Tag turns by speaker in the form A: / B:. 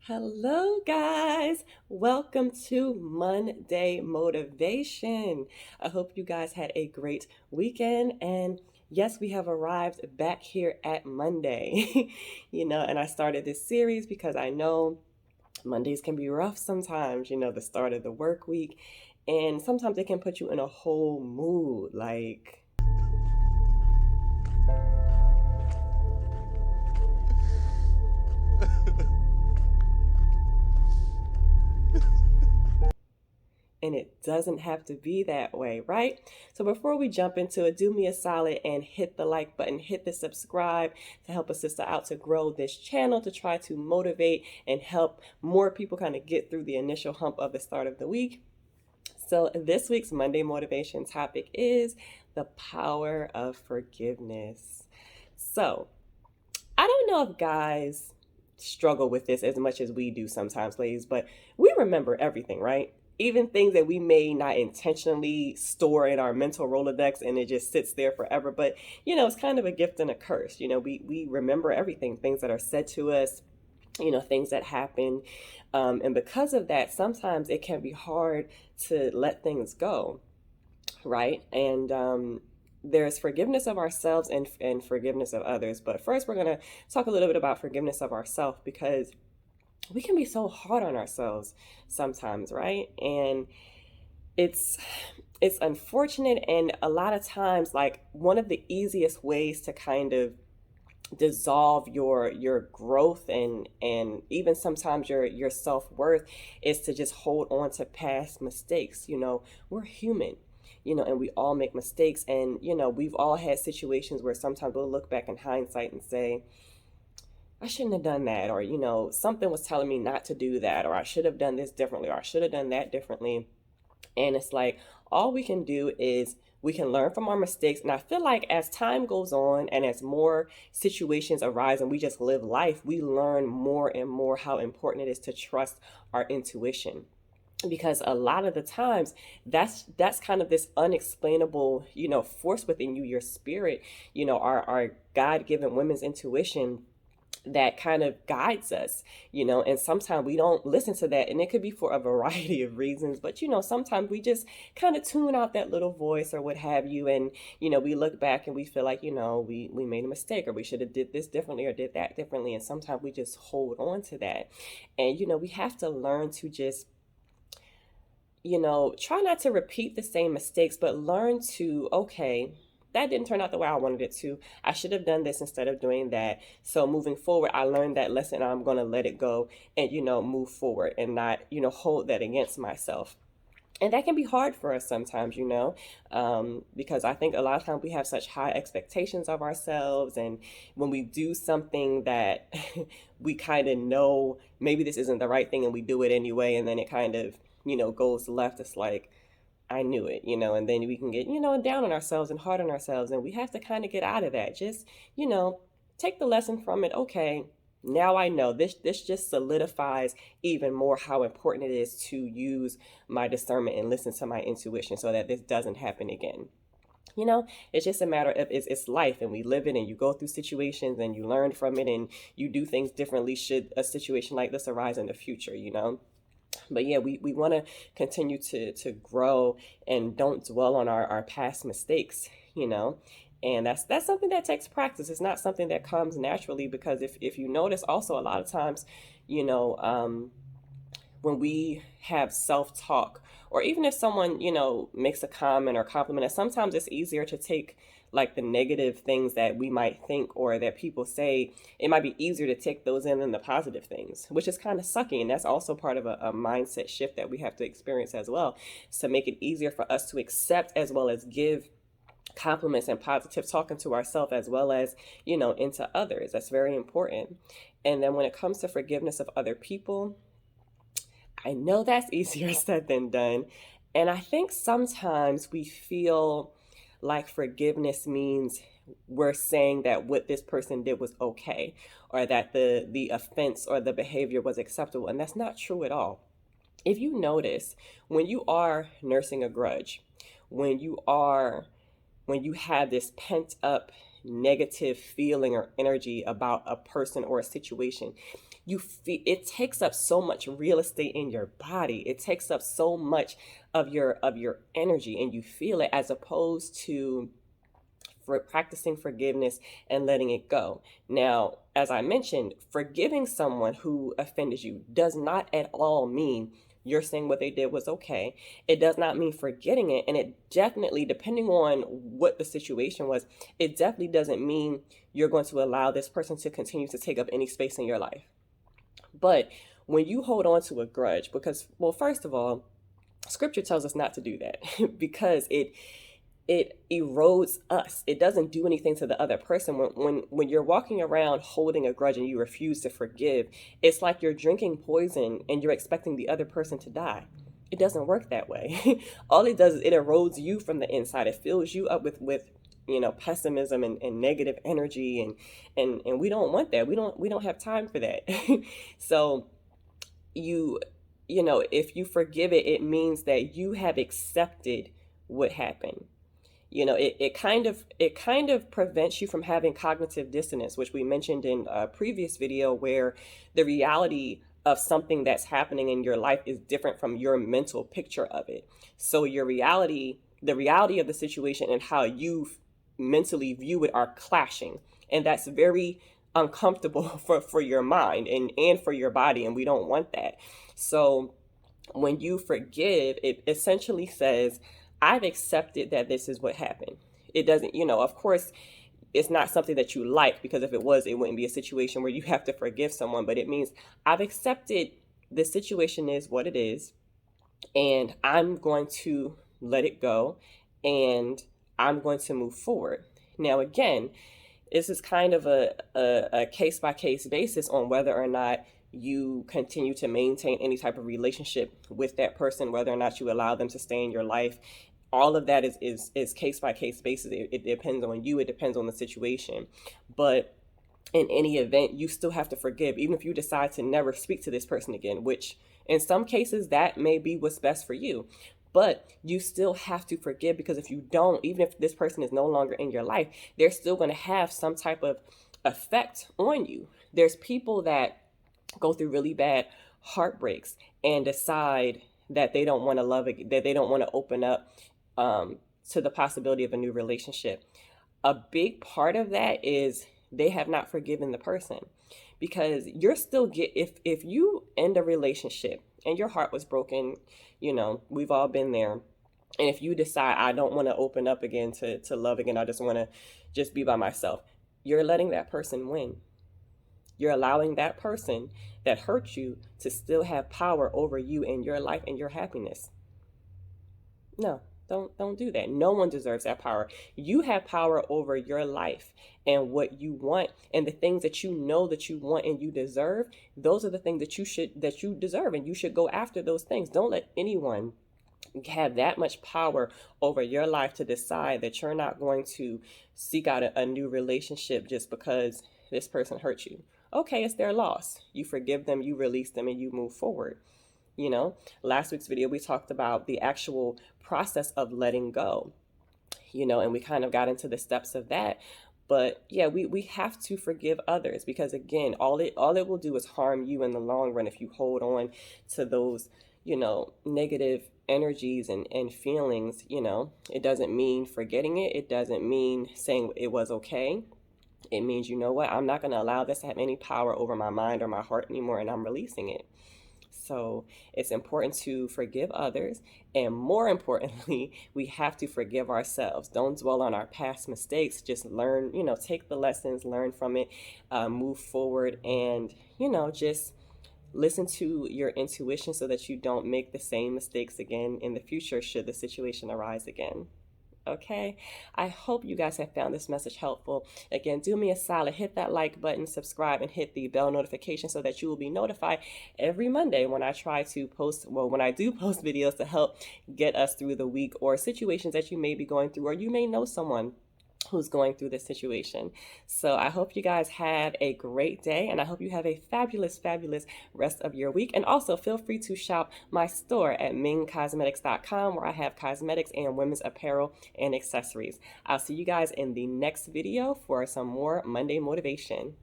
A: Hello, guys. Welcome to Monday Motivation. I hope you guys had a great weekend. And yes, we have arrived back here at Monday. And I started this series because I know Mondays can be rough sometimes, the start of the work week. And sometimes it can put you in a whole mood. And it doesn't have to be that way, right? So before we jump into it, do me a solid and hit the like button, hit the subscribe to help a sister out to grow this channel, to try to motivate and help more people kind of get through the initial hump of the start of the week. So this week's Monday motivation topic is the power of forgiveness. So I don't know if guys struggle with this as much as we do sometimes, ladies, but we remember everything, right? Even things that we may not intentionally store in our mental Rolodex and it just sits there forever. But, it's kind of a gift and a curse. We remember everything, things that are said to us, things that happen. And because of that, sometimes it can be hard to let things go, right? And there's forgiveness of ourselves and forgiveness of others. But first, we're going to talk a little bit about forgiveness of ourselves because we can be so hard on ourselves sometimes, right? And it's it's unfortunate, and a lot of times, like, one of the easiest ways to kind of dissolve your growth and even sometimes your self-worth is to just hold on to past mistakes. We're human, and we all make mistakes, and we've all had situations where sometimes we'll look back in hindsight and say, I shouldn't have done that, or something was telling me not to do that, or I should have done this differently, or I should have done that differently. And it's like, all we can do is we can learn from our mistakes. And I feel like as time goes on and as more situations arise and we just live life, we learn more and more how important it is to trust our intuition. Because a lot of the times that's kind of this unexplainable, force within you, your spirit, our God-given women's intuition that kind of guides us, and sometimes we don't listen to that, and it could be for a variety of reasons, but sometimes we just kind of tune out that little voice or what have you, and we look back and we feel like we made a mistake, or we should have did this differently or did that differently, and sometimes we just hold on to that. And we have to learn to just try not to repeat the same mistakes, but learn to, okay, that didn't turn out the way I wanted it to. I should have done this instead of doing that. So moving forward, I learned that lesson. I'm going to let it go and, move forward and not, hold that against myself. And that can be hard for us sometimes, because I think a lot of times we have such high expectations of ourselves. And when we do something that we kind of know maybe this isn't the right thing and we do it anyway, and then it kind of, goes left, it's like, I knew it, and then we can get, down on ourselves and hard on ourselves. And we have to kind of get out of that. Just, take the lesson from it. Okay, now I know this just solidifies even more how important it is to use my discernment and listen to my intuition so that this doesn't happen again. It's just a matter of it's life, and we live it, and you go through situations and you learn from it and you do things differently should a situation like this arise in the future. But yeah, we want to continue to grow and don't dwell on our past mistakes. And that's something that takes practice. It's not something that comes naturally, because if you notice also a lot of times, you know, when we have self-talk, or even if someone makes a comment or compliment us, sometimes it's easier to take like the negative things that we might think or that people say. It might be easier to take those in than the positive things, which is kind of sucky. And that's also part of a mindset shift that we have to experience as well, to make it easier for us to accept as well as give compliments and positive talking to ourselves as well as into others. That's very important. And then when it comes to forgiveness of other people, I know that's easier said than done. And I think sometimes we feel like forgiveness means we're saying that what this person did was okay, or that the offense or the behavior was acceptable. And that's not true at all. If you notice, when you are nursing a grudge, when you are when you have this pent up negative feeling or energy about a person or a situation, you feel it takes up so much real estate in your body. It takes up so much of your energy, and you feel it, as opposed to for practicing forgiveness and letting it go. Now, as I mentioned, forgiving someone who offended you does not at all mean you're saying what they did was okay. It does not mean forgetting it. And it definitely, depending on what the situation was, it definitely doesn't mean you're going to allow this person to continue to take up any space in your life. But when you hold on to a grudge, because, well, first of all, scripture tells us not to do that because it erodes us. It doesn't do anything to the other person. When you're walking around holding a grudge and you refuse to forgive, it's like you're drinking poison and you're expecting the other person to die. It doesn't work that way. All it does is it erodes you from the inside. It fills you up with pessimism and negative energy, and we don't want that. We don't have time for that. So if you forgive it, it means that you have accepted what happened. It kind of prevents you from having cognitive dissonance, which we mentioned in a previous video, where the reality of something that's happening in your life is different from your mental picture of it. So the reality of the situation and how you mentally view it are clashing, and that's very uncomfortable for your mind and for your body, and we don't want that. So when you forgive, it essentially says, I've accepted that this is what happened. It doesn't, of course, it's not something that you like, because if it was, it wouldn't be a situation where you have to forgive someone. But it means I've accepted the situation is what it is, and I'm going to let it go, and I'm going to move forward. Now, again, this is kind of a case-by-case basis on whether or not you continue to maintain any type of relationship with that person, whether or not you allow them to stay in your life. All of that is case-by-case basis. It depends on you. It depends on the situation. But in any event, you still have to forgive, even if you decide to never speak to this person again, which in some cases that may be what's best for you. But you still have to forgive, because if you don't, even if this person is no longer in your life, they're still going to have some type of effect on you. There's people that go through really bad heartbreaks and decide that they don't want to love it, that they don't want to open up to the possibility of a new relationship. A big part of that is they have not forgiven the person, because you're still if you end a relationship and your heart was broken, we've all been there. And if you decide, I don't want to open up again to love again, I just want to just be by myself, you're letting that person win. You're allowing that person that hurt you to still have power over you and your life and your happiness. No, don't do that. No one deserves that power. You have power over your life and what you want, and the things that you know that you want and you deserve. Those are the things that you deserve, and you should go after those things. Don't let anyone have that much power over your life to decide that you're not going to seek out a new relationship just because this person hurt you. Okay, it's their loss. You forgive them, you release them, and you move forward. Last week's video, we talked about the actual process of letting go, and we kind of got into the steps of that. But yeah, we have to forgive others, because again, all it will do is harm you in the long run if you hold on to those, negative energies and feelings. It doesn't mean forgetting it. It doesn't mean saying it was okay. It means, I'm not going to allow this to have any power over my mind or my heart anymore, and I'm releasing it. So it's important to forgive others. And more importantly, we have to forgive ourselves. Don't dwell on our past mistakes. Just learn, take the lessons, learn from it, move forward, and, just listen to your intuition so that you don't make the same mistakes again in the future should the situation arise again. Okay, I hope you guys have found this message helpful. Again, do me a solid, hit that like button, subscribe, and hit the bell notification so that you will be notified every Monday when I do post videos to help get us through the week, or situations that you may be going through, or you may know someone who's going through this situation. So I hope you guys have a great day, and I hope you have a fabulous, fabulous rest of your week. And also feel free to shop my store at mingcosmetics.com, where I have cosmetics and women's apparel and accessories. I'll see you guys in the next video for some more Monday motivation.